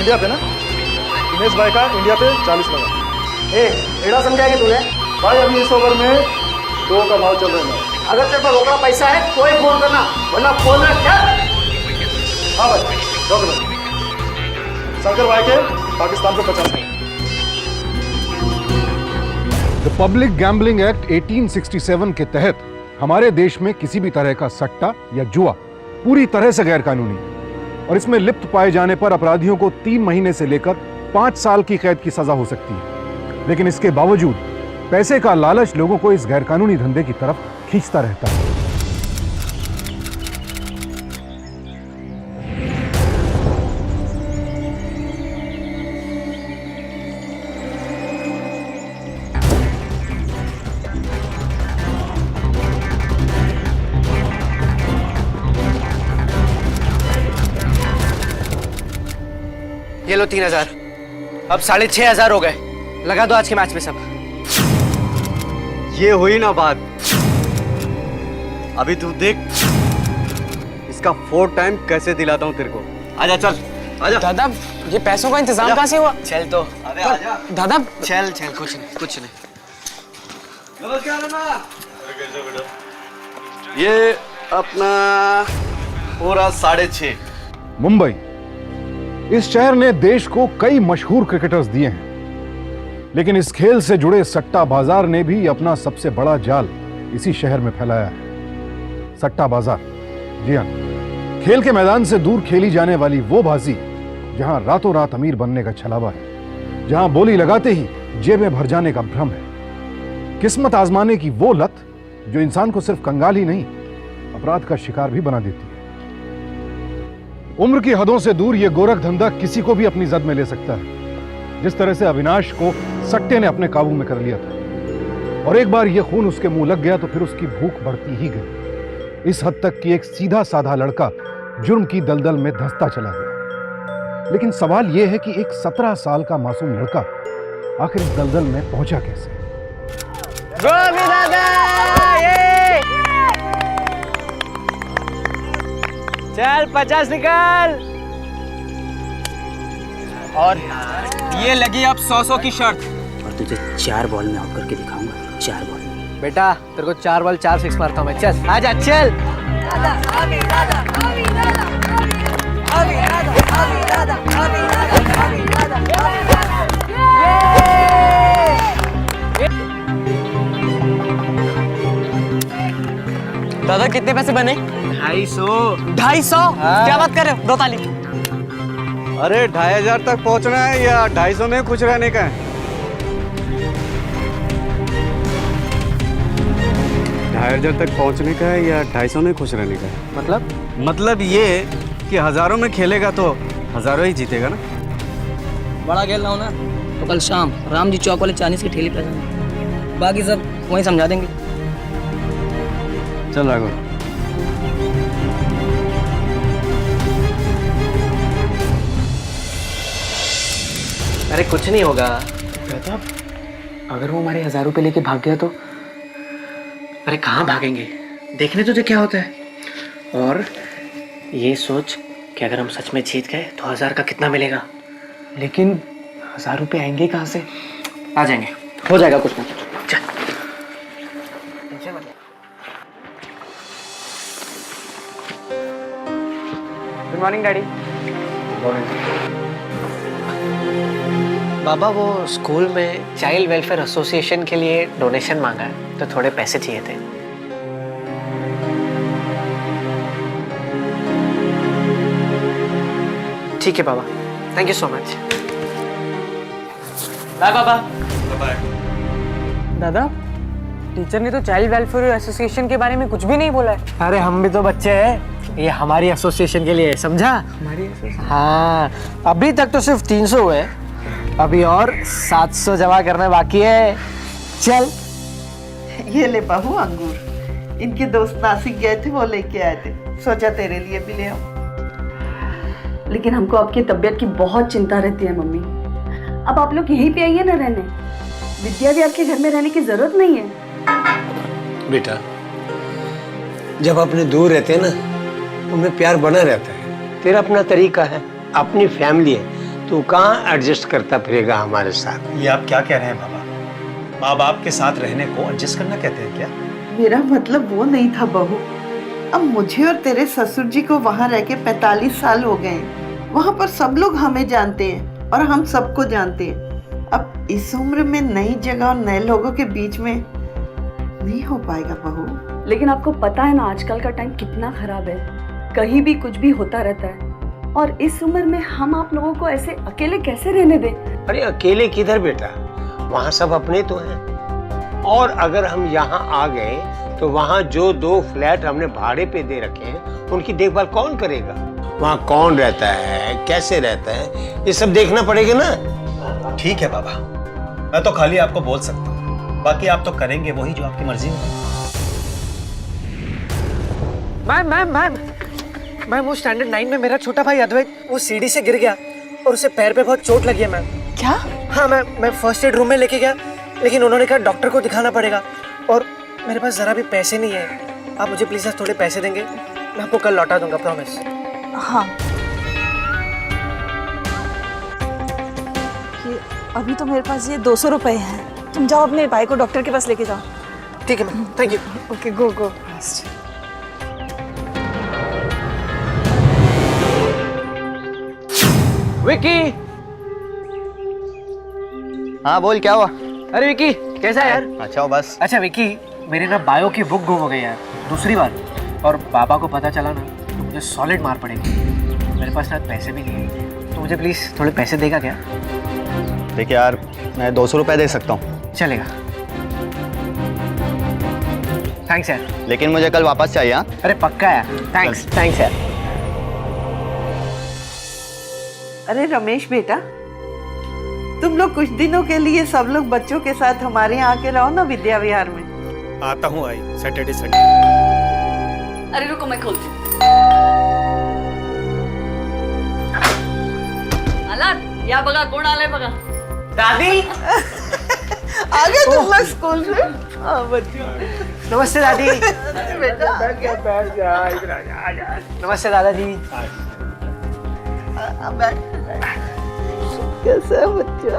India पे ना, दिनेश भाई का इंडिया पे 40 लगा। एड़ा समझाएगी तूने? भाई अभी इस ओवर में 2 का भाव चल रहा है। अगर तेरे पास रोकड़ा पैसा है कोई फोन करना, वरना फोन रख क्या? हाँ भाई, रोक लो। शंकर भाई के पाकिस्तान को 50 है। द पब्लिक गैम्बलिंग एक्ट 1867 के तहत हमारे देश में किसी भी तरह का सट्टा या जुआ पूरी तरह से गैर कानूनी है और इसमें लिप्त पाए जाने पर अपराधियों को 3 महीने से लेकर 5 साल की कैद की सजा हो सकती है। लेकिन इसके बावजूद पैसे का लालच लोगों को इस गैरकानूनी धंधे की तरफ खींचता रहता है। ये लो 3000। अब 6500 हो गए। लगा दो आज के मैच में सब। ये हुई ना बात। अभी तू देख इसका 4 टाइम कैसे दिलाता हूँ तेरे को। आजा चल आजा। दादा ये पैसों का इंतजाम कहाँ से हुआ? चल तो अरे आजा दादा। चल चल कुछ नहीं कुछ नहीं। ये अपना पूरा 6.5। मुंबई इस शहर ने देश को कई मशहूर क्रिकेटर्स दिए हैं, लेकिन इस खेल से जुड़े सट्टा बाजार ने भी अपना सबसे बड़ा जाल इसी शहर में फैलाया है। सट्टा बाजार, जी हां, खेल के मैदान से दूर खेली जाने वाली वो बाजी जहां रातों रात अमीर बनने का छलावा है, जहां बोली लगाते ही जेबें भर जाने का भ्रम है, किस्मत आजमाने की वो लत जो इंसान को सिर्फ कंगाल ही नहीं अपराध का शिकार भी बना देती है। उम्र की हदों से दूर यह गोरख धंधा किसी को भी अपनी जद में ले सकता है। जिस तरह से अविनाश को सट्टे ने अपने काबू में कर लिया था और एक बार यह खून उसके मुंह लग गया तो फिर उसकी भूख बढ़ती ही गई। इस हद तक कि एक सीधा साधा लड़का जुर्म की दलदल में धंसता चला गया। लेकिन सवाल यह है कि एक 17 साल का मासूम लड़का आखिर इस दलदल में पहुंचा कैसे? गोभी दादा ये चल 50 निकाल। और ये लगी अब 100 की शर्त। और तुझे 4 बॉल में आउट करके दिखाऊंगा। 4 बॉल में बेटा तेरे को 4 बॉल 4 सिक्स मारता हूँ मैं। चल आजा चल। दादा कितने पैसे बने? 250। 250? क्या बात कर रहे हो? 2 ताली। अरे 2500 तक पहुंचना है या 250 में कुछ रहने का है? 2500 तक पहुंचने का है या 250 में खुश रहने का है? मतलब ये कि हजारों में खेलेगा तो हजारों ही जीतेगा ना। बड़ा खेल रहा हूँ ना, तो कल शाम राम जी चौक वाले चाइनीज की ठेली पे जाना। बाकी सब वहीं समझा देंगे। चल राघव। अरे कुछ नहीं होगा। दादा अगर वो हमारे 1000 रुपए लेके भाग गया तो? अरे कहाँ भागेंगे, देखने तुझे क्या होता है। और ये सोच कि अगर हम सच में जीत गए तो 1000 का कितना मिलेगा। लेकिन 1000 रुपए आएंगे कहाँ से? आ जाएंगे, हो जाएगा कुछ ना कुछ। चल गुड मॉर्निंग डैडी। बाबा वो स्कूल में चाइल्ड वेलफेयर एसोसिएशन के लिए डोनेशन मांगा है तो थोड़े पैसे चाहिए थे। ठीक है बाबा, thank you so much. Bye बाबा। बाय। दादा टीचर ने तो चाइल्ड वेलफेयर एसोसिएशन के बारे में कुछ भी नहीं बोला है। अरे हम भी तो बच्चे हैं, ये हमारी एसोसिएशन के लिए, समझा? हमारी एसोसिएशन। हाँ अभी तक तो सिर्फ 300 हुए, अभी और 700 जमा करना बाकी है। चल ये ले बहू अंगूर, इनके दोस्त नासिक गए थे वो लेके आए थे, सोचा तेरे लिए भी ले आऊं। लेकिन हमको आपकी तबीयत की बहुत चिंता रहती है मम्मी। अब आप लोग यहीं पे आइए ना रहने, विद्या भी आपके घर में रहने की जरूरत नहीं है। बेटा जब अपने दूर रहते हैं ना उनमें प्यार बना रहता है। तेरा अपना तरीका है, अपनी फैमिली है, तू कहाँ एडजस्ट करता फिरेगा हमारे साथ? ये आप क्या कह रहे हैं बाबा? माँ बाप के साथ रहने को एडजस्ट करना कहते हैं क्या? मेरा मतलब वो नहीं था बहू। अब मुझे और तेरे ससुर जी को वहाँ रह के 45 साल हो गए। वहाँ पर सब लोग हमें जानते हैं और हम सबको जानते हैं। अब इस उम्र में नई जगह और नए लोगों के बीच में नहीं हो पाएगा बहू। लेकिन आपको पता है ना आजकल का टाइम कितना खराब है, कहीं भी कुछ भी होता रहता है। और इस उम्र में हम आप लोगों को ऐसे अकेले कैसे रहने दें? अरे अकेले किधर बेटा, वहाँ सब अपने तो हैं। और अगर हम यहाँ आ गए तो वहाँ जो 2 फ्लैट हमने भाड़े पे दे रखे हैं उनकी देखभाल कौन करेगा? वहाँ कौन रहता है, कैसे रहता है, ये सब देखना पड़ेगा ना। ठीक है बाबा, मैं तो खाली आपको बोल सकता हूँ, बाकी आप तो करेंगे वही जो आपकी मर्जी हो। मैम वो स्टैंडर्ड 9 में मेरा छोटा भाई अद्वैत वो सीढ़ी से गिर गया और उसे पैर पे बहुत चोट लगी है मैम। क्या? हाँ मैं फर्स्ट एड रूम में लेके गया, लेकिन उन्होंने कहा डॉक्टर को दिखाना पड़ेगा और मेरे पास जरा भी पैसे नहीं है। आप मुझे प्लीज थोड़े पैसे देंगे, मैं आपको कल लौटा दूंगा, प्रॉमिस। हाँ, ये अभी तो मेरे पास ये 200 रुपए हैं। तुम जाओ अपने भाई को डॉक्टर के पास लेके जाओ। ठीक है मैम, थैंक यू। ओके, गो गो। विकी। हाँ बोल, क्या हुआ? अरे विकी कैसा है यार? अच्छा बस। अच्छा विकी, मेरी ना बायो की बुक गुम हो गई यार दूसरी बार, और पापा को पता चला ना तो मुझे सॉलिड मार पड़ेगी। मेरे पास ना पैसे भी नहीं है, तो मुझे प्लीज थोड़े पैसे देगा क्या? देखिए यार, मैं 200 रुपए दे सकता हूँ। चलेगा, थैंक्स यार। लेकिन मुझे कल वापस चाहिए। हाँ अरे पक्का यार, थैंक्स यार। अरे रमेश बेटा, तुम लोग कुछ दिनों के लिए सब लोग बच्चों के साथ हमारे यहाँ आके रहो ना विद्या विहार में। आता हूँ आई, सैटरडे संडे। अरे रुको, मैं खोलती हूँ। आलात, या बघा कोण आलंय बघा। दादी आ गए तुम लोग स्कूल से? हाँ बच्चों, नमस्ते दादी। बेटा बैठ जा, इधर आ जा। नमस्ते दादाजी। बैठ। कैसा है बच्चा?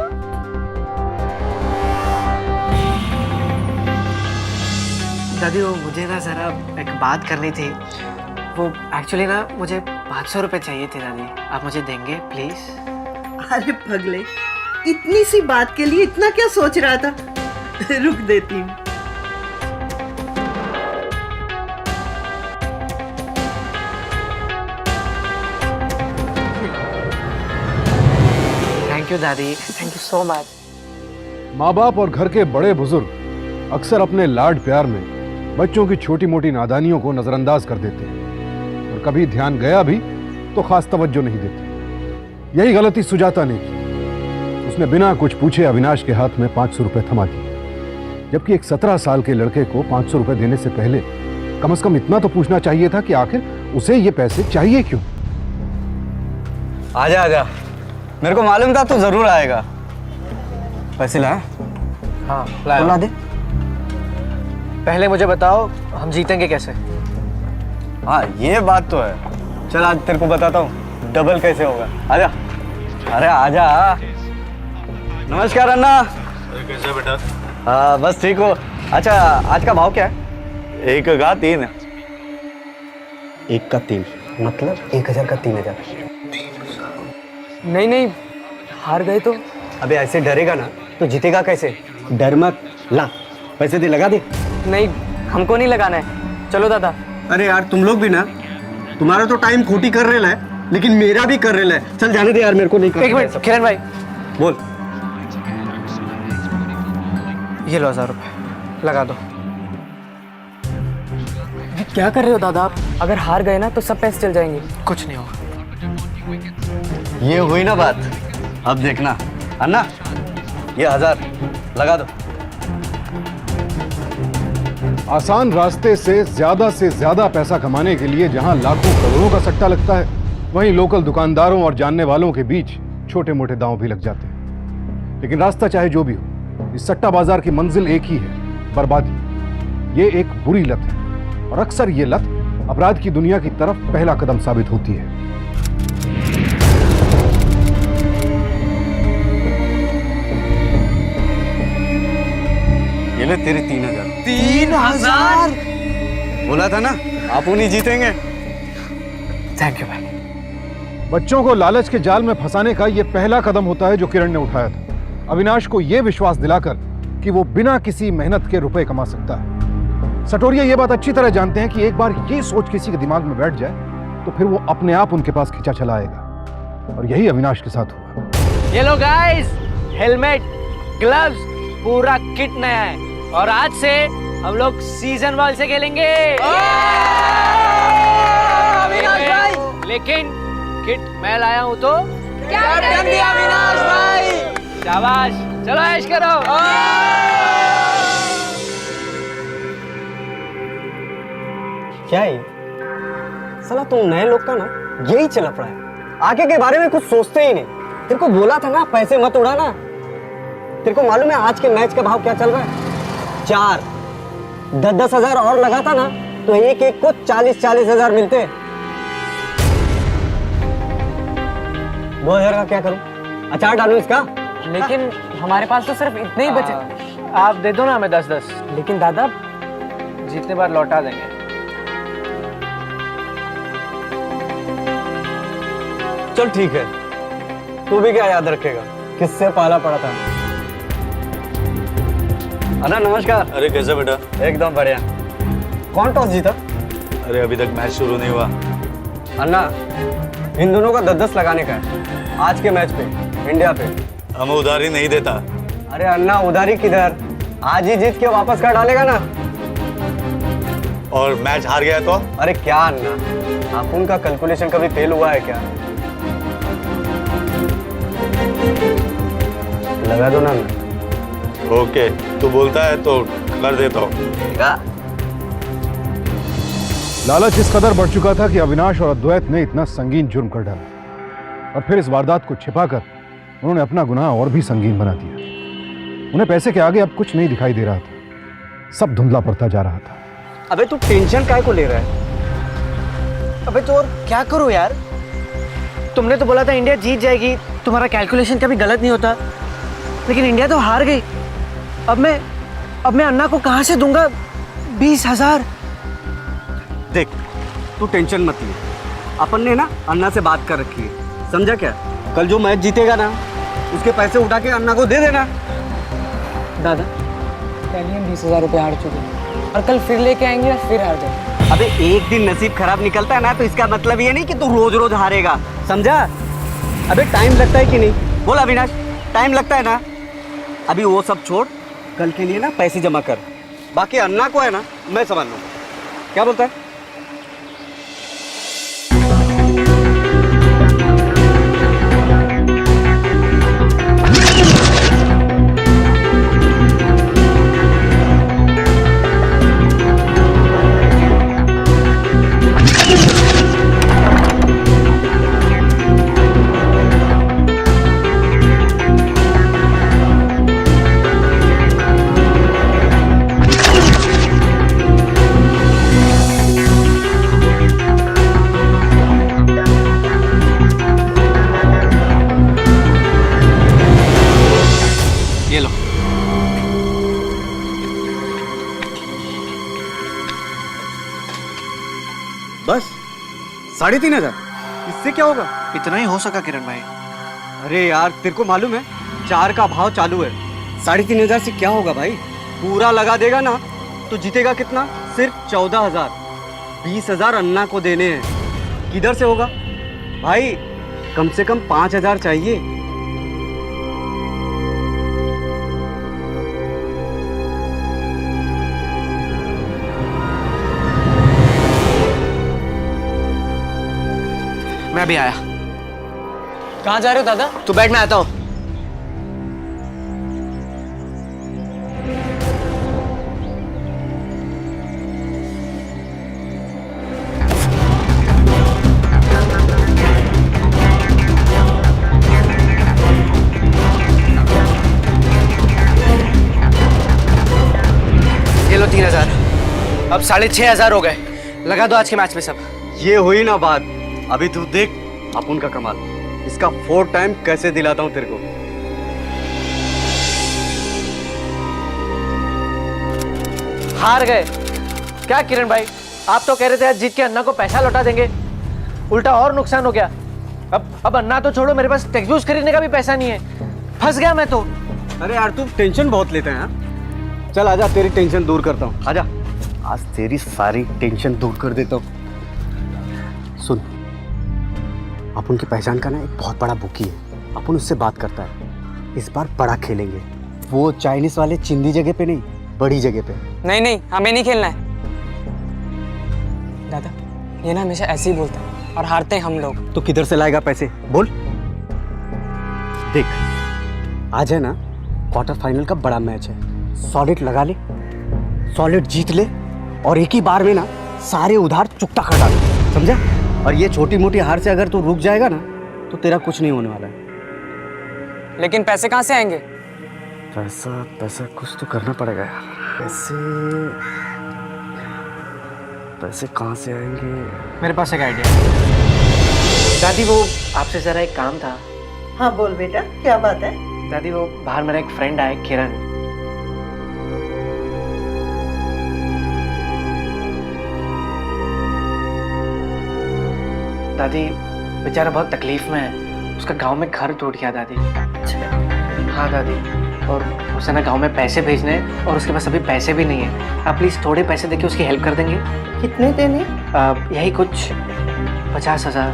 दादी वो मुझे ना जरा एक बात करनी थी। वो एक्चुअली ना मुझे 500 रुपए चाहिए थे दादी, आप मुझे देंगे प्लीज? अरे पगले, इतनी सी बात के लिए इतना क्या सोच रहा था? रुक देती हूँ। थैंक यू दादी, थैंक यू सो मच। माँ बाप और घर के बड़े बुजुर्ग अक्सर अपने लाड प्यार में बच्चों की छोटी मोटी नादानियों को नजरअंदाज कर देते हैं, और कभी ध्यान गया भी तो खास तवज्जो नहीं देते। यही गलती सुजाता ने की। उसने बिना कुछ पूछे अविनाश के हाथ में 500 रुपए थमा दिए, जबकि एक 17 साल के लड़के को 500 रुपए देने से पहले कम से कम इतना तो पूछना चाहिए था कि आखिर उसे ये पैसे चाहिए क्यों। आजा आजा, मेरे को मालूम था तू जरूर आएगा। पैसे लाया? हाँ ला दे। पहले मुझे बताओ हम जीतेंगे कैसे? हाँ ये बात तो है। चल आज तेरे को बताता हूँ डबल कैसे होगा। आजा, अरे आजा। नमस्कार अन्ना। कैसे बेटा? हाँ बस ठीक हो। अच्छा आज का भाव क्या है? 1 का 3। 1 का 3 मतलब 1000 का 3000। नहीं, हार गए तो? अबे ऐसे डरेगा ना तो जीतेगा कैसे? डर मत, ला पैसे दे, लगा दे। नहीं, हमको नहीं लगाना है। चलो दादा। अरे यार तुम लोग भी ना, तुम्हारा तो टाइम खोटी कर रहे है, लेकिन मेरा भी कर रहे है। चल जाने दे यार, मेरे को नहीं करना। एक मिनट किरण भाई, बोल। ये लो 1000 रुपए, लगा दो। क्या कर रहे हो दादा आप? अगर हार गए ना तो सब पैसे चल जाएंगे। कुछ नहीं होगा। ये हुई ना बात, अब देखना। अन्ना ये 1000 लगा दो। आसान रास्ते से ज्यादा पैसा कमाने के लिए जहां लाखों करोड़ों का सट्टा लगता है, वहीं लोकल दुकानदारों और जानने वालों के बीच छोटे मोटे दांव भी लग जाते हैं। लेकिन रास्ता चाहे जो भी हो, इस सट्टा बाजार की मंजिल एक ही है, बर्बादी। ये एक बुरी लत है, और अक्सर ये लत अपराध की दुनिया की तरफ पहला कदम साबित होती है। ये ले तेरे 3000। 3000? बोला था ना आप उन्हीं जीतेंगे। थैंक यू भाई। बच्चों को लालच के जाल में फंसाने का यह पहला कदम होता है जो किरण ने उठाया था, अविनाश को यह विश्वास दिलाकर कि वो बिना किसी मेहनत के रुपए कमा सकता है। सटोरिया ये बात अच्छी तरह जानते हैं कि एक बार ये सोच किसी के दिमाग में बैठ जाए तो फिर वो अपने आप उनके पास खिंचा चला आएगा, और यही अविनाश के साथ हुआ। ये लो गाइस, हेलमेट, ग्लव्स, पूरा किट नया है और आज से हम लोग सीजन बॉल से खेलेंगे। लेकिन किट मैं लाया हूँ तो कैप्टन भी अविनाश भाई। शाबाश, चलो ऐश करो। क्या है साला, तुम नए लोग का ना यही चला पड़ा है, आगे के बारे में कुछ सोचते ही नहीं। तेरे को बोला था ना पैसे मत उड़ाना। तेरे को मालूम है आज के मैच का भाव क्या चल रहा है? 4 10 हजार और लगाता ना तो एक एक को 40 हजार मिलते। 2000 का क्या करूं? अचार डालूं इसका? लेकिन हमारे पास तो सिर्फ इतने ही बचे। आप दे दो ना हमें 10-10। लेकिन दादा जितने बार लौटा देंगे। चल ठीक है, तू भी क्या याद रखेगा किससे पाला पड़ा था। अन्ना नमस्कार। अरे कैसे बेटा? एकदम बढ़िया। कौन टॉस जीता? अरे अभी तक मैच शुरू नहीं हुआ। अन्ना इन दोनों का 10-10 लगाने का है आज के मैच पे, इंडिया पे। हमें उधारी नहीं देता। अरे अन्ना उधारी किधर, आज ही जीत के वापस कर डालेगा ना। और मैच हार गया तो? अरे क्या अन्ना, आप उनका कैलकुलेशन कभी फेल हुआ है क्या? लगा दो ना। ओके, तू बोलता है तो कर देता हूँ। लालच इस कदर बढ़ चुका था कि अविनाश और अद्वैत ने इतना संगीन जुर्म कर डाला, और फिर इस वारदात को छिपाकर उन्होंने अपना गुनाह और भी संगीन बना दिया। उन्हें पैसे के आगे अब कुछ नहीं दिखाई दे रहा था, सब धुंधला पड़ता जा रहा था। अबे तू टेंशन काहे को ले रहा है? अबे तो और क्या करूं यार? तुमने तो बोला था इंडिया जीत जाएगी, तुम्हारा कैलकुलेशन कभी गलत नहीं होता, लेकिन इंडिया तो हार गई। अब मैं अन्ना को कहां से दूंगा 20,000? देख तू टेंशन मत ले, अपन ने ना अन्ना से बात कर रखी है, समझा क्या? कल जो मैच जीतेगा ना उसके पैसे उठा के अन्ना को दे देना। दादा पहले हम 20,000 रुपये हार चुके हैं और कल फिर लेके आएंगे और फिर हार जाएंगे। अबे एक दिन नसीब खराब निकलता है ना तो इसका मतलब ये नहीं कि तू रोज रोज हारेगा, समझा? अबे टाइम लगता है कि नहीं? बोल अविनाश, टाइम लगता है ना? अभी वो सब छोड़, कल के लिए ना पैसे जमा कर, बाकी अन्ना को है ना मैं संभाल लूंगा। क्या बोलता है? ये लो। बस 3,500? इससे क्या होगा? इतना ही हो सका किरण भाई। अरे यार तेरे को मालूम है 4 का भाव चालू है, 3,500 से क्या होगा भाई? पूरा लगा देगा ना तो जीतेगा कितना? सिर्फ 14,000। 20,000 अन्ना को देने हैं, किधर से होगा भाई? कम से कम 5,000 चाहिए। मैं अभी आया। कहाँ जा रहे हो दादा? तू बैठ, मैं आता हूँ। ये लो 3,000। अब 6,500 हो गए। लगा दो आज के मैच में सब। ये हुई ना बात, अभी तू देख अपुन का कमाल। इसका 4 टाइम कैसे दिलाता हूं तेरे को। हार गए। क्या किरण भाई, आप तो कह रहे थे आज जीत के अन्ना को पैसा लौटा देंगे, उल्टा और नुकसान हो गया। अब अन्ना तो छोड़ो, मेरे पास टेक्स्ट खरीदने का भी पैसा नहीं है, फंस गया मैं तो। अरे यार तू टेंशन बहुत लेता है हाँ? चल आजा, तेरी टेंशन दूर करता हूँ, आजा। आज तेरी सारी टेंशन दूर कर देता हूँ। सुन, अपन की पहचान का ना एक बहुत बड़ा बुकी है, अपन उससे बात करता है। इस बार बड़ा खेलेंगे, वो चाइनीज वाले चिंदी जगह पे नहीं, बड़ी जगह पे। नहीं नहीं, हमें नहीं खेलना है दादा, ये ना हमेशा ऐसे ही बोलता है और हारते हैं हम लोग। तो किधर से लाएगा पैसे, बोल। देख, आज है ना क्वार्टर फाइनल का बड़ा मैच है, सॉलिड लगा ले, सॉलिड जीत ले और एक ही बार में ना सारे उधार चुकता कर डाल, समझा? और ये छोटी मोटी हार से अगर तू रुक जाएगा ना तो तेरा कुछ नहीं होने वाला है। लेकिन पैसे कहाँ से आएंगे? पैसा कुछ तो करना पड़ेगा यार। पैसे कहाँ से आएंगे? मेरे पास एक आइडिया। दादी वो आपसे जरा एक काम था। हाँ बोल बेटा, क्या बात है? दादी वो बाहर मेरा एक फ्रेंड आया, किरण। दादी बेचारा बहुत तकलीफ में है, उसका गांव में घर टूट गया दादी। हाँ दादी, और उसे ना गांव में पैसे भेजने हैं और उसके पास अभी पैसे भी नहीं है। आप प्लीज थोड़े पैसे देके उसकी हेल्प कर देंगे? कितने देने? यही कुछ 50,000।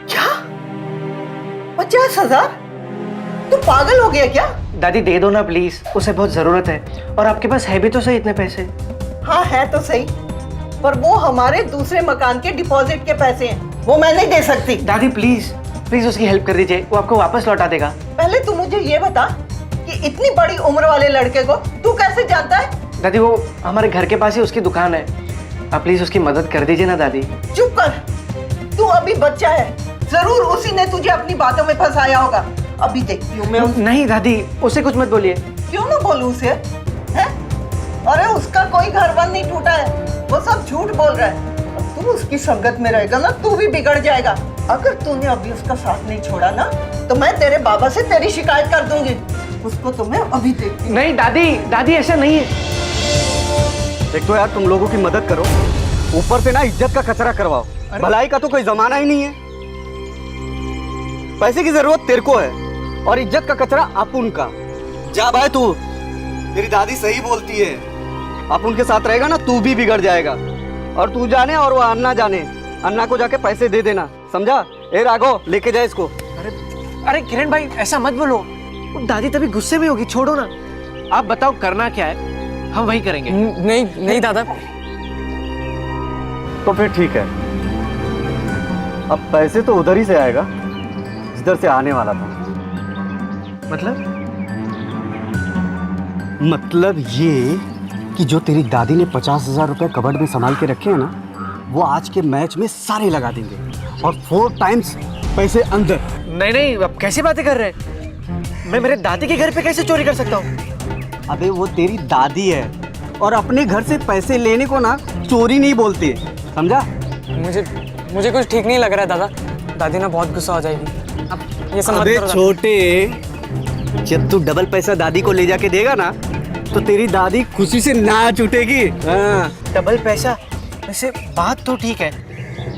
क्या 50,000? तू पागल हो गया क्या? दादी दे दो ना प्लीज, उसे बहुत जरूरत है। और आपके पास है भी तो सही इतने पैसे। हाँ है तो सही, पर वो हमारे दूसरे मकान के डिपॉजिट के पैसे हैं, वो मैं नहीं दे सकती। दादी प्लीज प्लीज उसकी हेल्प कर दीजिए, वो आपको वापस लौटा देगा। पहले तू मुझे ये बता कि इतनी बड़ी उम्र वाले लड़के को तू कैसे जानता है? दादी वो हमारे घर के पास ही उसकी दुकान है, आप प्लीज उसकी मदद कर दीजिए ना दादी। चुप कर, तू अभी बच्चा है, जरूर उसी ने तुझे अपनी बातों में फंसाया होगा। अभी देखती हूँ मैं। नहीं दादी, उसे कुछ मत बोलिए। क्यों ना बोलूं उसे? हैं? अरे उसका कोई घर वर नहीं टूटा है, वो सब झूठ बोल रहा है। तू उसकी संगत में रहेगा ना, तू भी बिगड़ जाएगा। अगर तूने अभी उसका साथ नहीं छोड़ा ना तो मैं तेरे बाबा से तेरी शिकायत कर दूंगी। उसको तो मैं अभी देखती। नहीं दादी, दादी ऐसा नहीं है। एक तो यार तुम लोगों की मदद करो, ऊपर से ना इज्जत का कचरा करवाओ। भलाई का तो कोई जमाना ही नहीं है। पैसे की जरूरत तेरे को है और इज्जत का कचरा अपुन का। जा भाई तू, तेरी दादी सही बोलती है, अपुन के साथ रहेगा ना तू भी बिगड़ जाएगा। और तू जाने और वो अन्ना जाने, अन्ना को जाके पैसे दे देना, समझा? ए राघव, लेके जाए इसको। अरे किरण भाई ऐसा मत बोलो, दादी तभी गुस्से में होगी, छोड़ो ना। आप बताओ करना क्या है, हम वही करेंगे। नहीं नहीं दादा। तो फिर ठीक है, अब पैसे तो उधर ही से आएगा जिधर से आने वाला था। मतलब ये कि जो तेरी दादी ने 50,000 रुपए कबर्ड में संभाल के रखे हैं ना, वो आज के मैच में सारे लगा देंगे और 4 टाइम्स पैसे अंदर। नहीं नहीं, अब कैसी बातें कर रहे हैं? मैं मेरे दादी के घर पे कैसे चोरी कर सकता हूँ? अबे वो तेरी दादी है और अपने घर से पैसे लेने को ना चोरी नहीं बोलते, समझा? मुझे कुछ ठीक नहीं लग रहा है दादा, दादी ना बहुत गुस्सा हो जाएगी। अब ये सब मत अबे करो दादा। छोटे, जब तू डबल पैसा दादी को ले जाके देगा ना तो तेरी दादी खुशी से नाच उठेगी। हाँ। डबल पैसा? वैसे बात तो ठीक है,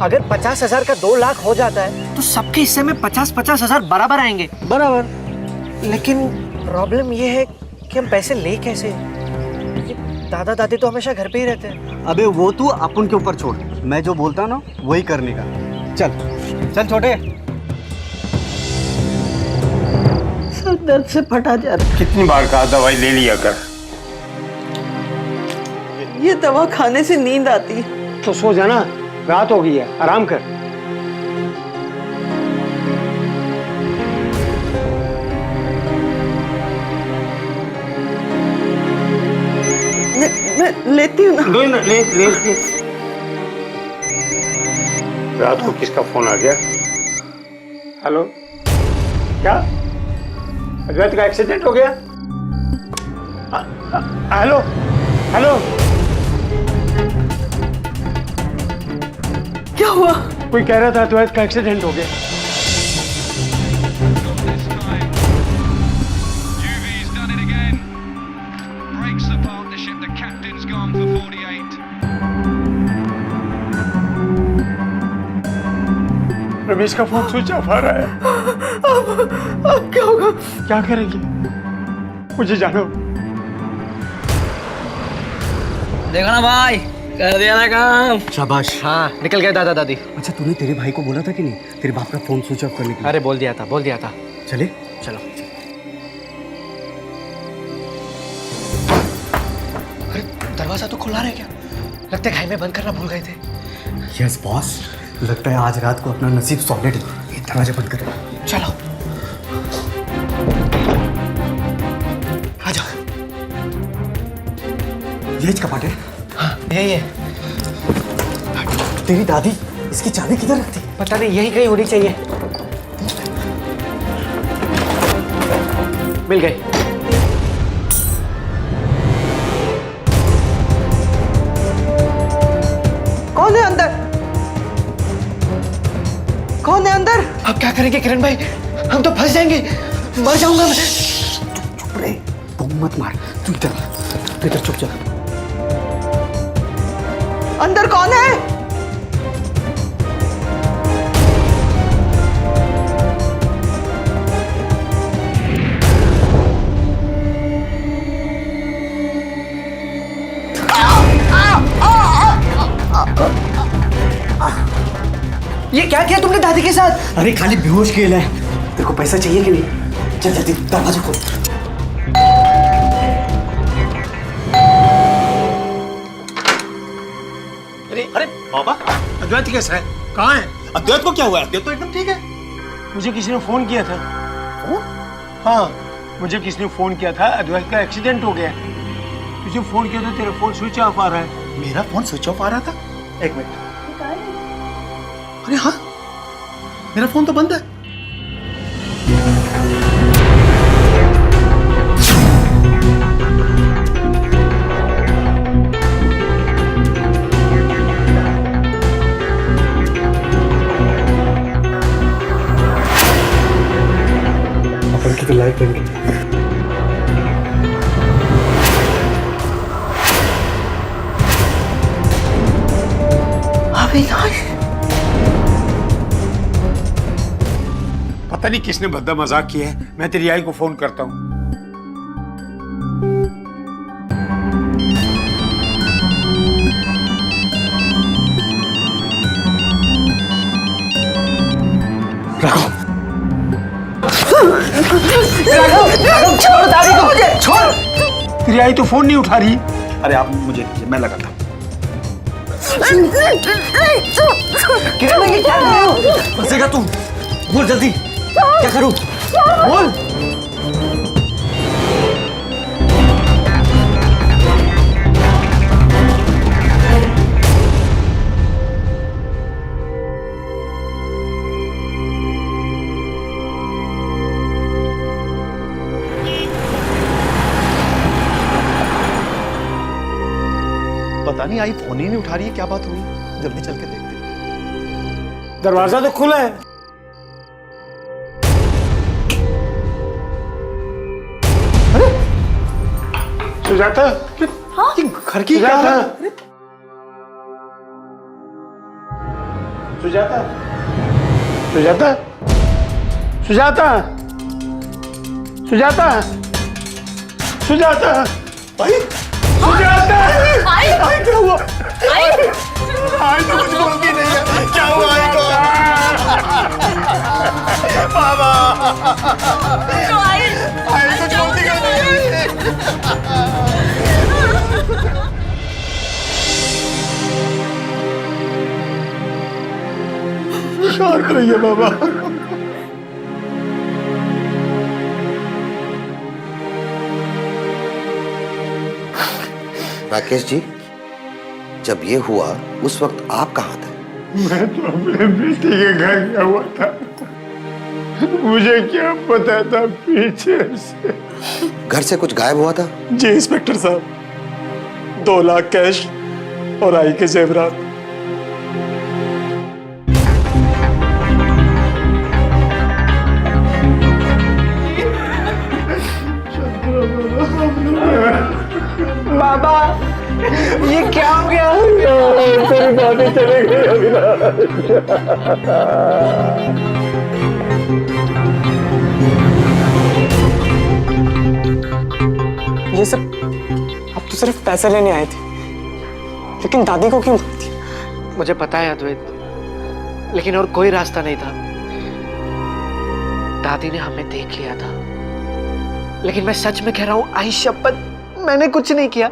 अगर 50,000 का 2 लाख हो जाता है तो सबके हिस्से में 50,000 बराबर आएंगे। बराबर। लेकिन प्रॉब्लम ये है कि हम पैसे ले कैसे? दादा दादी तो हमेशा घर पे ही रहते हैं। अबे वो तू अपन के ऊपर छोड़, मैं जो बोलता ना वही करने का। चल चल छोटे। सर दर्द से फटा जा रहा है। कितनी बार कहा दवाई ले लिया कर। ये दवा खाने से नींद आती है। तो सो जाना, रात हो गई है, आराम कर। मैं लेती हूँ ना। ले। रात को किसका फोन आ गया? हेलो, क्या अद्वैत का एक्सीडेंट हो गया? हेलो हेलो, क्या हुआ? कोई कह रहा था अद्वैत का एक्सीडेंट हो गया। Breaks the partnership, the captain's gone. Ramesh का फोन स्विच ऑफ आ रहा है। अब क्या होगा? क्या करेगी? मुझे जानो। देखा ना भाई, कर दिया ना काम। शाबाश। हाँ निकल गए दादा दादी। अच्छा तूने तेरे भाई को बोला था कि नहीं तेरे बाप का फोन स्विच ऑफ करने के लिए? अरे बोल दिया था। चले चलो। अरे दरवाजा तो खुला रहे क्या? लगता है घर में बंद करना भूल गए थे। यस बॉस, लगता है आज रात को अपना नसीब सॉलिड है। ये दरवाजा बंद कर। चलो आ जाओ। ये कपाट है। हाँ यही है। तेरी दादी इसकी चाबी किधर रखती है? पता नहीं, यही कहीं होनी चाहिए। मिल गई। कौन है अंदर? कौन है अंदर? अब क्या करेंगे किरण भाई? हम तो फंस जाएंगे, मर जाऊंगा मैं। चुप रहे, बम मत मार। तू इधर चुप जा। अंदर कौन है? ये क्या किया तुमने दादी के साथ? अरे खाली बेहोश खेल है। तेरे को पैसा चाहिए कि नहीं? चल जल्दी दरवाजा खोल। अरे बाबा, अद्वैत कैसा है? कहाँ है? अद्वैत को क्या हुआ? अद्वैत तो एकदम ठीक है। मुझे किसी ने फोन किया था। हाँ, मुझे किसी ने फोन किया था, अद्वैत का एक्सीडेंट हो गया। तुझे फोन किया था, तेरा फोन स्विच ऑफ आ रहा है। मेरा फोन स्विच ऑफ आ रहा था? एक मिनट। अरे हाँ, मेरा फोन तो बंद है। अपन की तो लाइफ बन गई। अविनाश, पता नहीं किसने भद्दा मजाक किया है। मैं तेरी आई को फोन करता हूँ। छोड़ दादी को, मुझे छोड़। तेरी आई तो फोन नहीं उठा रही। अरे आप मुझे दीजिए, मैं लगाता हूँ। किरण भाई क्या कर रहे हो? फंसेगा तू। बोल जल्दी, क्या करूं? बोल। पता नहीं आई फोन ही नहीं उठा रही है, क्या बात हुई? जल्दी चल के देखते हैं। दरवाजा तो खुला है। सुजाता, ये घर की क्या सुजाता, बात? सुजाता, सुजाता, सुजाता, सुजाता, सुजाता, भाई सुजाता, आई क्या हुआ? आई तो कुछ बोलती नहीं है। क्या हुआ आई को? बाबा आई कुछ बोलती क्यों नहीं है? शांत रहिए बाबा। राकेश जी, जब ये हुआ उस वक्त आप कहाँ थे? मैं तो अपने बेटे के घर गया हुआ था। मुझे क्या पता था पीछे से। घर से कुछ गायब हुआ था? जी इंस्पेक्टर साहब, 2 लाख कैश और आई के जेवरात। बाबा ये क्या हो गया? तेरी बातें चले गई अविनाश। ये सब आप तो सिर्फ पैसे लेने आए थे, लेकिन दादी को क्यों मार दिया? मुझे पता है अद्वैत, लेकिन और कोई रास्ता नहीं था। दादी ने हमें देख लिया था, लेकिन मैं सच में कह रहा हूं, आई शपथ, मैंने कुछ नहीं किया।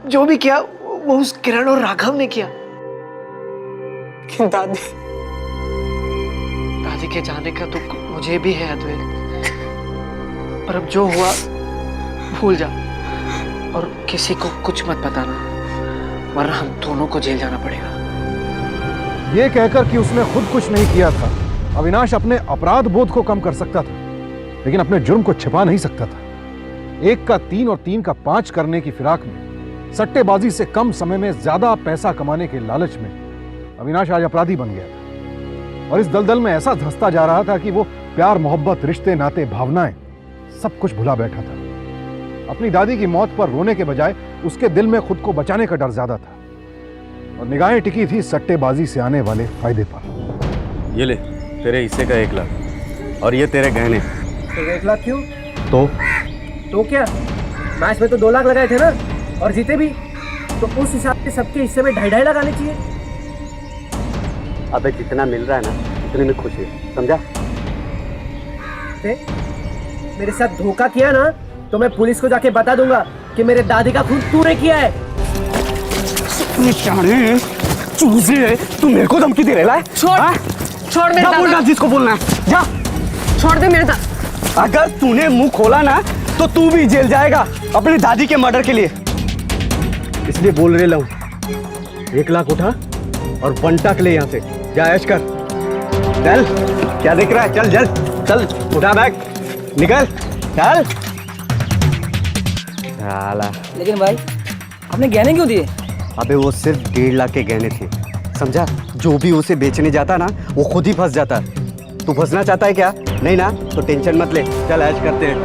जो भी किया वो उस किरण और राघव ने किया। लेकिन दादी के जाने का दुख मुझे भी है अद्वैत, पर अब जो हुआ भूल जा और किसी को कुछ मत बताना, वरना हम दोनों को जेल जाना पड़ेगा। ये कहकर कि उसने खुद कुछ नहीं किया था, अविनाश अपने अपराध बोध को कम कर सकता था, लेकिन अपने जुर्म को छिपा नहीं सकता था। 1 का 3 और 3 का 5 करने की फिराक में, सट्टेबाजी से कम समय में ज्यादा पैसा कमाने के लालच में अविनाश आज अपराधी बन गया था और इस दलदल में ऐसा धंसता जा रहा था कि वो प्यार, मोहब्बत, रिश्ते, नाते, भावनाएं सब कुछ भुला बैठा था। अपनी दादी की मौत पर रोने के बजाय उसके दिल में खुद को बचाने का डर ज्यादा था और निगाहें टिकी थी सट्टेबाजी से आने वाले फायदे पर। ये ले तेरे हिस्से का 1 लाख और ये तेरे गहने। तो 1 लाख क्यों? तो क्या मैच में तो 2 लाख लगाए थे ना, और जीते भी, तो उस हिसाब से सबके हिस्से में 2.5 लाख आने चाहिए। अबे जितना मिल रहा है ना, उतने में खुश है, समझा? मेरे साथ धोखा किया ना, तो मैं पुलिस को जाके बता दूंगा कि मेरे दादी का खून तूने किया है। चूजे, तू मेरे को धमकी दे रहा है? छोड़ मेरे दादा। बोलना जिसको बोलना है, जा। छोड़ दे मेरे दादा। अगर तूने मुंह खोला ना, तो तू भी जेल जाएगा अपनी दादी के मर्डर के लिए। इसलिए बोल रहे लूं, 1 लाख उठा और बंटा के लिए यहाँ से जा, ऐश कर। चल, क्या देख रहा है? चल जल, चल उठा बैग, निकल, चल। साला। लेकिन भाई आपने गहने क्यों दिए? अबे वो सिर्फ 1.5 लाख के गहने थे, समझा? जो भी उसे बेचने जाता ना, वो खुद ही फंस जाता। तू फंसना चाहता है क्या? नहीं ना, तो टेंशन मत ले, चल ऐश करते हैं।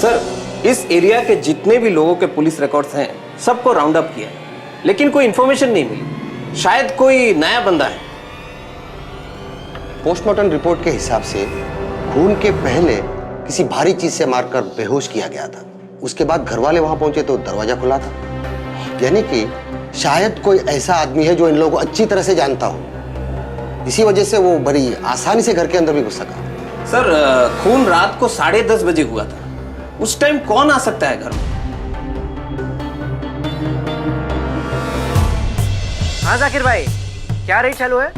सर, इस एरिया के जितने भी लोगों के पुलिस रिकॉर्ड्स हैं, सबको राउंड अप किया है, लेकिन कोई इंफॉर्मेशन नहीं मिली। शायद कोई नया बंदा है। पोस्टमार्टम रिपोर्ट के हिसाब से खून के पहले किसी भारी चीज से मारकर बेहोश किया गया था। उसके बाद घर वाले वहां पहुंचे तो दरवाजा खुला था, यानी कि शायद कोई ऐसा आदमी है जो इन लोगों को अच्छी तरह से जानता हो। इसी वजह से वो बड़ी आसानी से घर के अंदर भी घुस सका। सर, खून रात को 10:30 बजे हुआ था। उस टाइम कौन आ सकता है घर में? हाँ जाकिर भाई, क्या रेट चालू है?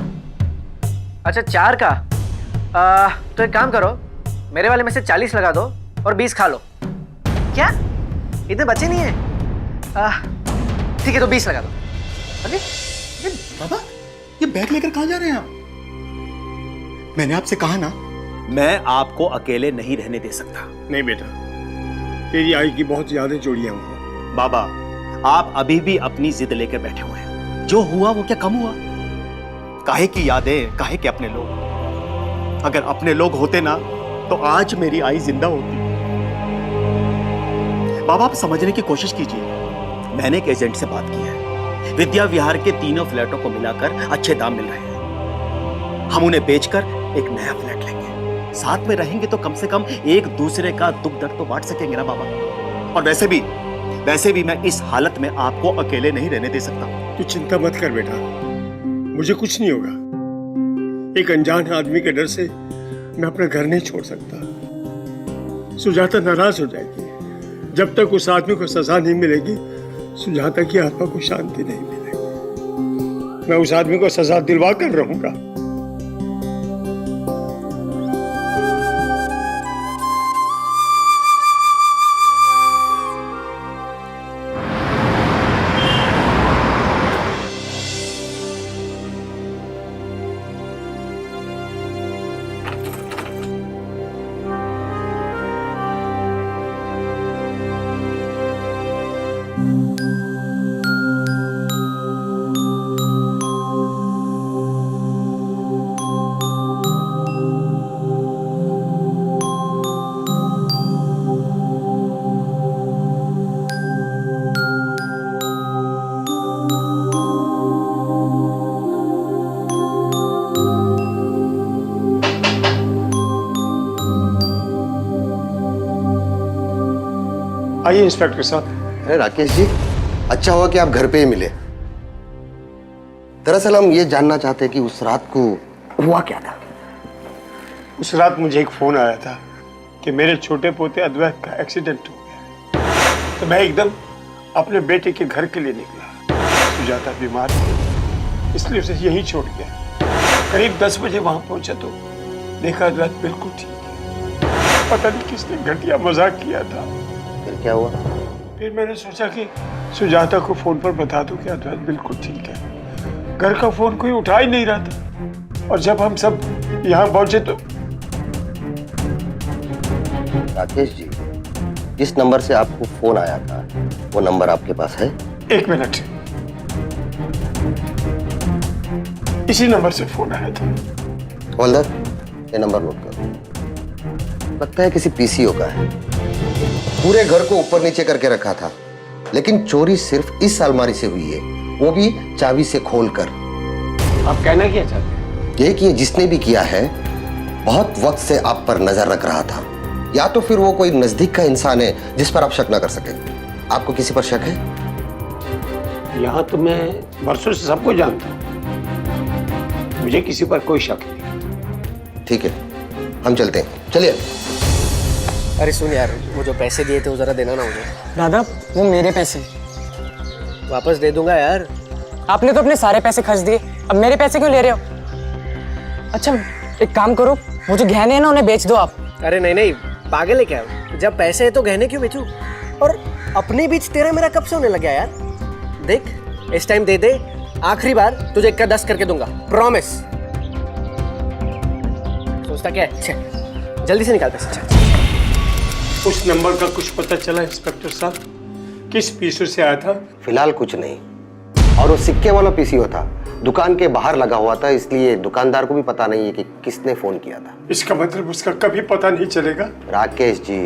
अच्छा 4 का। तो एक काम करो, मेरे वाले में से 40 लगा दो और 20 खा लो। क्या इतने बचे नहीं है? ठीक है, तो 20 लगा दो। अरे बाबा, ये बैग लेकर कहां जा रहे हैं आप? मैंने आपसे कहा ना, मैं आपको अकेले नहीं रहने दे सकता। नहीं बेटा, तेरी आई की बहुत यादें जुड़ी हैं वहां। बाबा, आप अभी भी अपनी जिद लेकर बैठे हुए हैं। जो हुआ वो क्या कम हुआ? काहे की यादें, काहे के अपने लोग। अगर अपने लोग होते ना, तो आज मेरी आई जिंदा होती। बाबा, आप समझने की कोशिश कीजिए। मैंने एक एजेंट से बात की है। विद्या विहार के 3 फ्लैटों को मिलाकर अच्छे दाम मिल रहे हैं। हम उन्हें बेचकर एक नया फ्लैट लेंगे। साथ में रहेंगे तो कम से कम एक दूसरे का दुख दर्द तो बांट सकेंगे ना बाबा। और वैसे भी मैं इस हालत में आपको अकेले नहीं रहने दे सकता। तू चिंता मत कर बेटा, मुझे कुछ नहीं होगा। एक अनजान आदमी के डर से मैं अपना घर नहीं छोड़ सकता। सुजाता नाराज हो जाएगी। जब तक उस आदमी को सजा नहीं मिलेगी, सुजाता की आत्मा को शांति नहीं मिलेगी। मैं उस आदमी को सजा दिलवा कर रहूंगा। आइए इंस्पेक्टर साहब। अरे राकेश जी, अच्छा हुआ कि आप घर पे ही मिले। दरअसल हम ये जानना चाहते हैं कि उस रात को हुआ क्या था। उस रात मुझे एक फोन आया था कि मेरे छोटे पोते अद्वैत का एक्सीडेंट हो गया, तो मैं एकदम अपने बेटे के घर के लिए निकला। सुजाता बीमार थी, इसलिए उसे यहीं छोड़ गया। करीब 10 बजे वहां पहुंचा तो देखा अद्वैत बिल्कुल ठीक है। पता नहीं किसने घटिया मजाक किया था। फिर क्या हुआ? फिर मैंने सोचा कि सुजाता को फोन पर बता दूं कि अद्वैत बिल्कुल ठीक है। घर का फोन कोई उठा ही नहीं रहा था, और जब हम सब यहाँ पहुंचे तो राकेश जी, जिस नंबर से आपको फोन आया था वो नंबर आपके पास है? 1 मिनट, इसी नंबर से फोन आया था। हवलदार, ये नंबर नोट करो। लगता है किसी पीसीओ का है। पूरे घर को ऊपर नीचे करके रखा था, लेकिन चोरी सिर्फ इस अलमारी से हुई है, वो भी चाबी से खोलकर। आप कहना क्या चाहते हैं? ये कि जिसने भी किया है बहुत वक्त से आप पर नजर रख रहा था, या तो फिर वो कोई नजदीक का इंसान है जिस पर आप शक ना कर सके। आपको किसी पर शक है? यहाँ तो मैं वर्षों से सबको जानता हूँ, मुझे किसी पर कोई शक नहीं। ठीक है, हम चलते हैं, चलिए। अरे सुन यार, वो जो पैसे दिए थे वो जरा देना ना मुझे। दादा, वो मेरे पैसे। वापस दे दूंगा यार। आपने तो अपने सारे पैसे खर्च दिए, अब मेरे पैसे क्यों ले रहे हो? अच्छा, एक काम करो, वो जो गहने हैं ना उन्हें बेच दो आप। अरे नहीं नहीं, पागल है क्या? जब पैसे है तो गहने क्यों बेचूं? और अपने बीच तेरा मेरा कब से होने लगा यार? देख, इस टाइम दे दे, आखिरी बार तुझे 1 का 10 करके दूंगा, प्रॉमिस। सोचता क्या है? चल जल्दी से निकाल पैसे। चल। उस नंबर का कुछ पता चला इंस्पेक्टर साहब? किस पीसीओ से आया था? फिलहाल कुछ नहीं, और वो सिक्के वाला पीसीओ था, दुकान के बाहर लगा हुआ था, इसलिए दुकानदार को भी पता नहीं है कि किसने फोन किया था। इसका मतलब उसका कभी पता नहीं चलेगा। राकेश जी,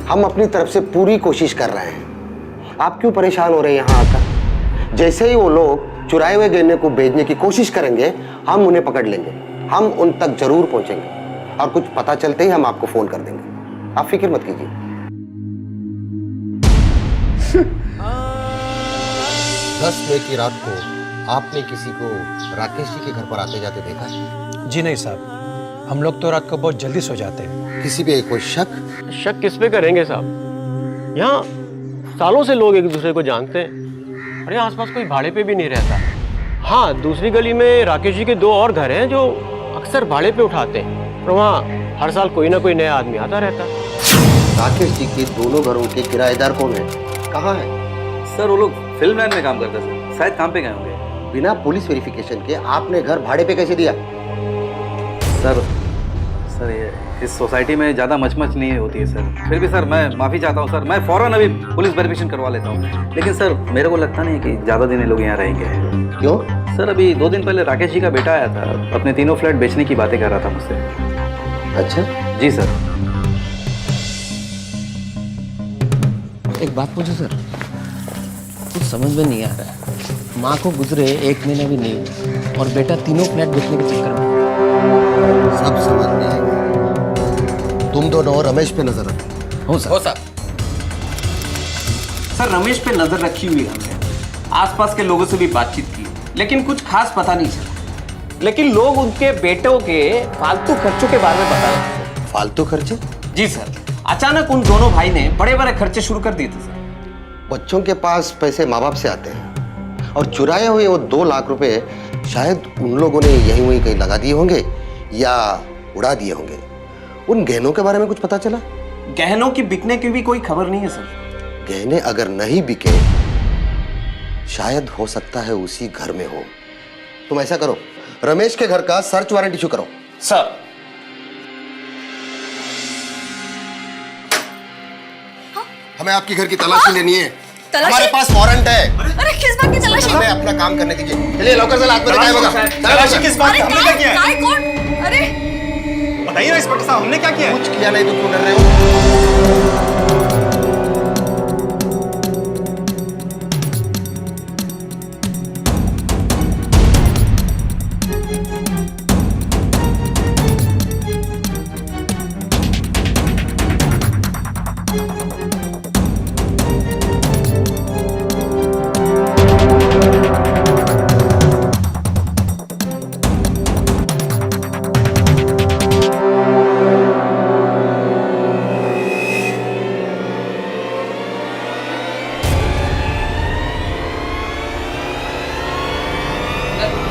हम अपनी तरफ से पूरी कोशिश कर रहे हैं, आप क्यों परेशान हो रहे हैं यहाँ आकर? जैसे ही वो लोग चुराए हुए गहने को भेजने की कोशिश करेंगे, हम उन्हें पकड़ लेंगे, हम उन तक जरूर पहुंचेंगे, और कुछ पता चलते ही हम आपको फोन कर देंगे। आप फिक्र मत कीजिए। 10 मई की रात को आपने किसी को राकेश जी के घर पर आते जाते देखा है? जी नहीं साहब, हम लोग तो रात को बहुत जल्दी सो जाते हैं। किसी पे कोई शक? शक किस पे करेंगे साहब? यहाँ सालों से लोग एक दूसरे को जानते हैं, और यहाँ आसपास कोई भाड़े पे भी नहीं रहता। हाँ, दूसरी गली में राकेश जी के 2 और घर हैं जो अक्सर भाड़े पे उठाते हैं, और वहाँ हर साल कोई ना कोई नया आदमी आता रहता है। राकेश जी के दोनों घरों के किराएदार कौन है? कहाँ है? सर वो लोग फिल्म लाइन में काम करते हैं सर, शायद काम पे गए होंगे। बिना पुलिस वेरिफिकेशन के आपने घर भाड़े पे कैसे दिया? सर ये इस सोसाइटी में ज़्यादा मचमच नहीं होती है सर। फिर भी सर मैं माफ़ी चाहता हूँ सर, मैं फ़ौरन अभी पुलिस वेरिफिकेशन करवा लेता हूँ। लेकिन सर मेरे को लगता नहीं कि ज़्यादा दिन लोग यहाँ रहेंगे। क्यों? सर अभी 2 दिन पहले राकेश जी का बेटा आया था, अपने तीनों फ्लैट बेचने की बातें कर रहा था मुझसे। अच्छा जी सर। एक बात पूछो सर, कुछ समझ में नहीं आ रहा है। माँ को गुजरे 1 महीना भी नहीं हुआ, और बेटा तीनों फ्लैट बेचने के चक्कर में। सब समझ में आएगा। तुम दोनों रमेश पे नजर रखो। हो सर। सर रमेश पे नजर रखी हुई है हमने, आसपास के लोगों से भी बातचीत की, लेकिन कुछ खास पता नहीं चला। लेकिन लोग उनके बेटों के फालतू खर्चों के बारे में बता रहे थे। फालतू खर्चे? जी सर, अचानक उन दोनों भाई ने बड़े बड़े खर्चे शुरू कर दिए थे सर। बच्चों के पास पैसे माँ बाप से आते हैं, और चुराए हुए वो 2 लाख रुपए शायद उन लोगों ने यहीं वहीं कहीं लगा दिए होंगे या उड़ा दिए होंगे। उन गहनों के बारे में कुछ पता चला? गहनों की बिकने की भी कोई खबर नहीं है सर। गहने अगर नहीं बिके, शायद हो सकता है उसी घर में हो। तुम ऐसा करो, रमेश के घर का सर्च वारंट इशू करो। सर हमें आपकी घर की तलाशी लेनी है। तलाशी? हमारे पास वारंट है। अरे किस बात की तलाशी? हमें अपना काम करने दीजिए। चलिए लौकर से हाथ में दिखाए होगा। तलाशी किस बात की? हमने क्या किया है? कौन? अरे बताइए ना इंस्पेक्टर साहब, हमने क्या किया है? कुछ किया नहीं तो क्यों डर रहे हो?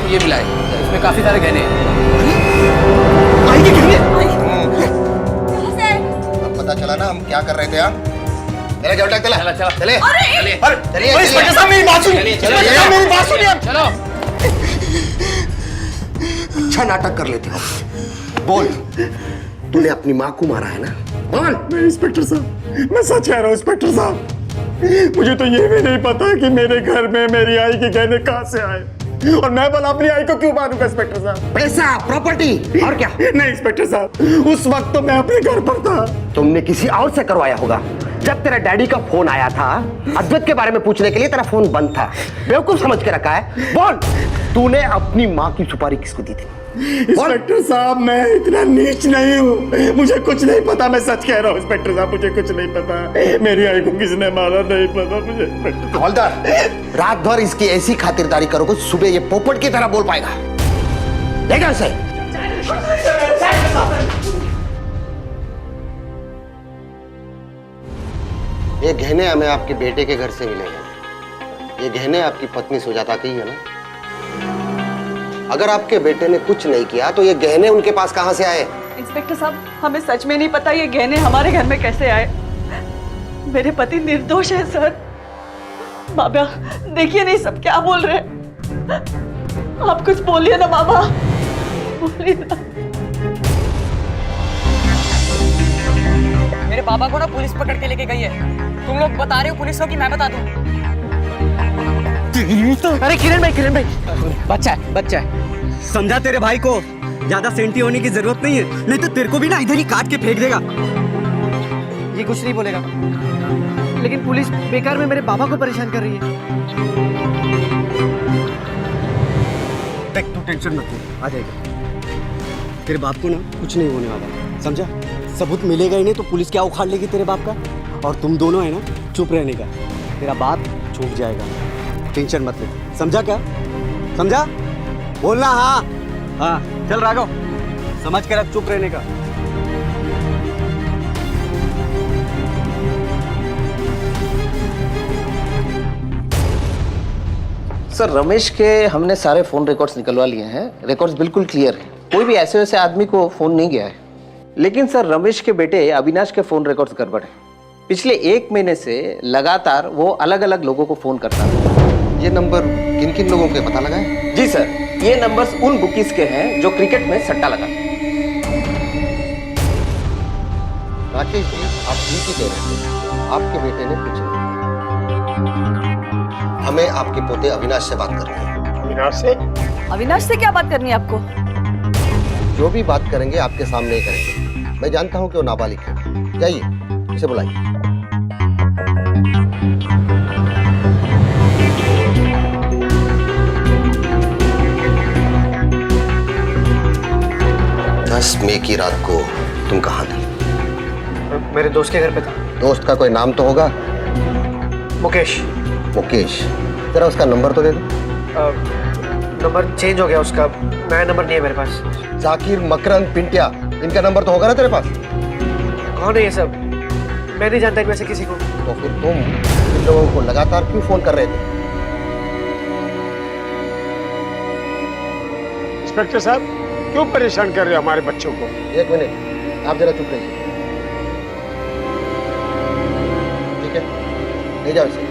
ये मिला है, इसमें काफी सारे गहने हैं। अब पता चला ना हम क्या कर रहे थे यहाँ। चले जाओ, चला चला चले चलिए चलिए इंस्पेक्टर साहब मेरी बात सुनिए, इंस्पेक्टर साहब मेरी बात सुनिए। चलो। अच्छा नाटक कर लेते हो। बोल, तूने अपनी माँ को मारा है ना? बोल। नहीं इंस्पेक्टर साहब, मैं सच कह रहा हूँ इंस्पेक्टर साहब। मुझे तो ये भी नहीं पता कि मेरे घर में मेरी आई के गहने कहाँ से आए, और मैं भला अपनी आई को क्यों मारूंगा इंस्पेक्टर साहब? पैसा, प्रॉपर्टी और क्या? नहीं इंस्पेक्टर साहब, उस वक्त तो मैं अपने घर पर था। तुमने किसी और से करवाया होगा। जब तेरा डैडी का फोन आया था अद्वैत के बारे में पूछने के लिए, तेरा फोन बंद था। बेवकूफ समझ के रखा है। बोल, तूने अपनी माँ की सुपारी किसको दी थी? इंस्पेक्टर साहब, मैं इतना नीच नहीं हूँ, मुझे कुछ नहीं पता। मैं सच कह रहा हूँ इंस्पेक्टर साहब, मुझे कुछ नहीं पता। मेरी आई को किसने मारा नहीं पता मुझे। हवलदार, रात भर इसकी ऐसी खातिरदारी करोगे, सुबह ये पोपट की तरह बोल पाएगा। देखा उसे। ये गहने हमें आपके बेटे के घर से मिले हैं। ये गहने आपकी पत्नी सुजाता की है ना? अगर आपके बेटे ने कुछ नहीं किया तो ये गहने उनके पास कहां से आए? इंस्पेक्टर साहब, हमें सच में नहीं पता ये गहने हमारे घर में कैसे आए। मेरे पति निर्दोष है सर। बाबा देखिए नहीं सब क्या बोल रहे हैं। आप कुछ बोलिए ना बाबा, बोलिए ना। मेरे बाबा को ना पुलिस पकड़ के लेके गई है। तुम लोग बता रहे हो पुलिस को कि मैं बता दूं? अरे किरण भाई, बच्चा है। समझा तेरे भाई को, ज्यादा सेंटी होने की जरूरत नहीं है, नहीं तो तेरे को भी ना इधर ही काट के फेंक देगा। ये कुछ नहीं बोलेगा, लेकिन पुलिस बेकार में मेरे बाबा को परेशान कर रही है। देख तू टेंशन मत ले, आ जाएगा। तेरे बाप को ना कुछ नहीं होने वाला, समझा? सबूत मिलेगा ही नहीं तो पुलिस क्या उखाड़ लेगी तेरे बाप का। और तुम दोनों है ना चुप रहने का, तेरा बाप छूट जाएगा। टेंशन मत ले, समझा? क्या समझा? बोलना हाँ हाँ। चल राघव, समझ कर अब चुप रहने का। सर, रमेश के हमने सारे फोन रिकॉर्ड्स निकलवा लिए हैं। रिकॉर्ड्स बिल्कुल क्लियर हैं, कोई भी ऐसे वैसे आदमी को फोन नहीं गया है। लेकिन सर, रमेश के बेटे अविनाश के फोन रिकॉर्ड्स गड़बड़ है। पिछले 1 महीने से लगातार वो अलग अलग लोगों को फोन करता है। ये नंबर किन किन लोगों के पता लगा है? जी सर, ये नंबर्स उन बुकीज के हैं जो क्रिकेट में सट्टा लगाते हैं। राकेश जी, आप ठीक ही कह रहे थे, आपके बेटे ने कुछ नहीं। हमें आपके पोते अविनाश से बात करनी है। अविनाश से? अविनाश से क्या बात करनी है आपको? जो भी बात करेंगे आपके सामने ही करेंगे। मैं जानता हूं कि वो नाबालिग है। जाइए, उसे बुलाइए। मई की रात को तुम कहाँ थे? मेरे दोस्त के घर पे था। दोस्त का कोई नाम तो होगा? मुकेश। मुकेश, जरा उसका नंबर तो दे दो। नंबर चेंज हो गया उसका, नया नंबर नहीं है मेरे पास। जाकिर, मकरंद, पिंटिया, इनका नंबर तो होगा ना तेरे पास? कौन है ये सब? मैं नहीं जानता इनमें से किसी को। तो फिर तुम इन लोगों को लगातार क्यों फोन कर रहे थे? इंस्पेक्टर साहब, क्यों परेशान कर रहे हो हमारे बच्चों को? 1 मिनट, आप जरा चुप रहिए। ठीक है, ले जाओ इसे।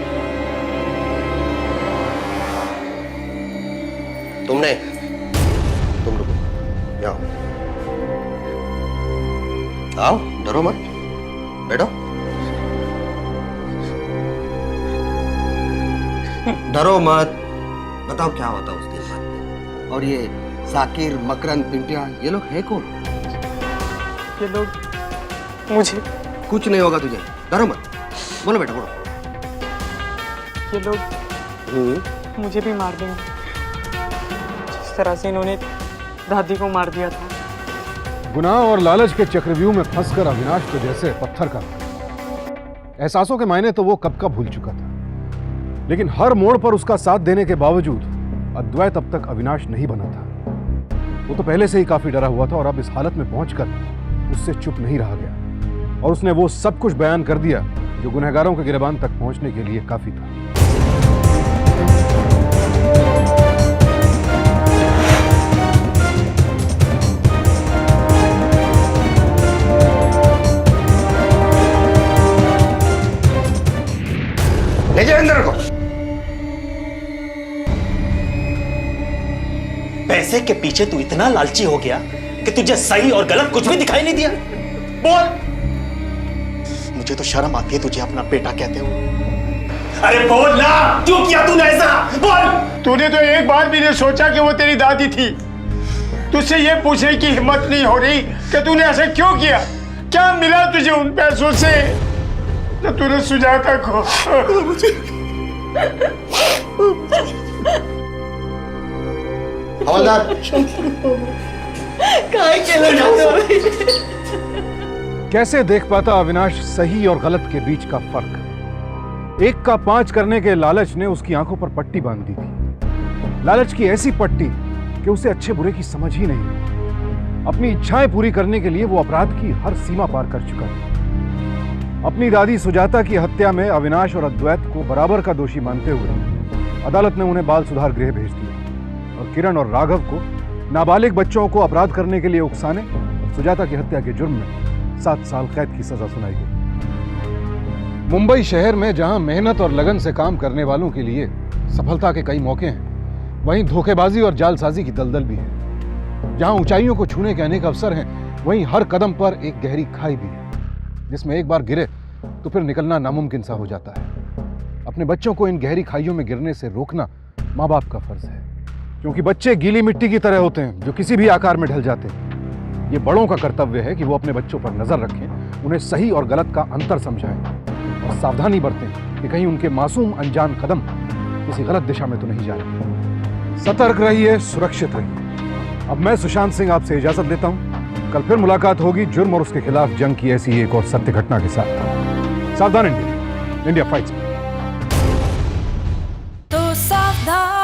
तुम रुको, यहाँ आओ, डरो मत, बैठो। डरो मत, बताओ क्या होता उस दिन बाद। और ये जाकिर, मकरंद, पिंटिया, ये लोग है कौन? ये लोग मुझे कुछ नहीं होगा तुझे, डरो मत। बोलो बेटा, बोलो। ये लोग मुझे भी मार देंगे, जिस तरह से इन्होंने दादी को मार दिया था। गुनाह और लालच के चक्रव्यूह में फंसकर अविनाश तो जैसे पत्थर का था। एहसासों के मायने तो वो कब का भूल चुका था, लेकिन हर मोड़ पर उसका साथ देने के बावजूद अद्वैत अब तक अविनाश नहीं बना था। वो तो पहले से ही काफी डरा हुआ था और अब इस हालत में पहुंचकर उससे चुप नहीं रहा गया और उसने वो सब कुछ बयान कर दिया जो गुनहगारों के गिरबान तक पहुंचने के लिए काफी था। ले जाओ अंदर को। पैसे के पीछे तू इतना लालची हो गया कि तुझे सही और गलत कुछ भी दिखाई नहीं दिया। बोल, मुझे तो शर्म आती है तुझे अपना बेटा कहते हो। अरे बोल ना, क्यों किया तूने ऐसा? बोल। तूने तो एक बार भी नहीं सोचा कि वो तेरी दादी थी। तुझसे ये पूछने की हिम्मत नहीं हो रही कि तूने ऐसा क्यों किया? क्या मिला तुझे उन पैसों से जो तूने सुजाता को? हवलदार, कैसे देख पाता अविनाश सही और गलत के बीच का फर्क? एक का 5 करने के लालच ने उसकी आंखों पर पट्टी बांध दी थी। लालच की ऐसी पट्टी कि उसे अच्छे बुरे की समझ ही नहीं। अपनी इच्छाएं पूरी करने के लिए वो अपराध की हर सीमा पार कर चुका था। अपनी दादी सुजाता की हत्या में अविनाश और अद्वैत को बराबर का दोषी मानते हुए अदालत ने उन्हें बाल सुधार गृह भेज दिया और किरण और राघव को नाबालिग बच्चों को अपराध करने के लिए उकसाने और सुजाता की हत्या के जुर्म में 7 साल कैद की सजा सुनाई गई। मुंबई शहर में जहां मेहनत और लगन से काम करने वालों के लिए सफलता के कई मौके हैं, वहीं धोखेबाजी और जालसाजी की दलदल भी है। जहां ऊंचाइयों को छूने के अनेक अवसर हैं, वहीं हर कदम पर एक गहरी खाई भी है, जिसमें एक बार गिरे तो फिर निकलना नामुमकिन सा हो जाता है। अपने बच्चों को इन गहरी खाइयों में गिरने से रोकना माँ बाप का फर्ज है, क्योंकि बच्चे गीली मिट्टी की तरह होते हैं जो किसी भी आकार में ढल जाते हैं। ये बड़ों का कर्तव्य है कि वो अपने बच्चों पर नजर रखें, उन्हें सही और गलत का अंतर समझाएं और सावधानी बरतें कि कहीं उनके मासूम अनजान कदम किसी गलत दिशा में तो नहीं जा रहे। सतर्क रहिए, सुरक्षित रहिए। अब मैं सुशांत सिंह आपसे इजाजत लेता हूं। कल फिर मुलाकात होगी जुर्म और उसके खिलाफ जंग की ऐसी एक और सत्य घटना के साथ। सावधान इंडिया, इंडिया फाइट्स। तो सावधान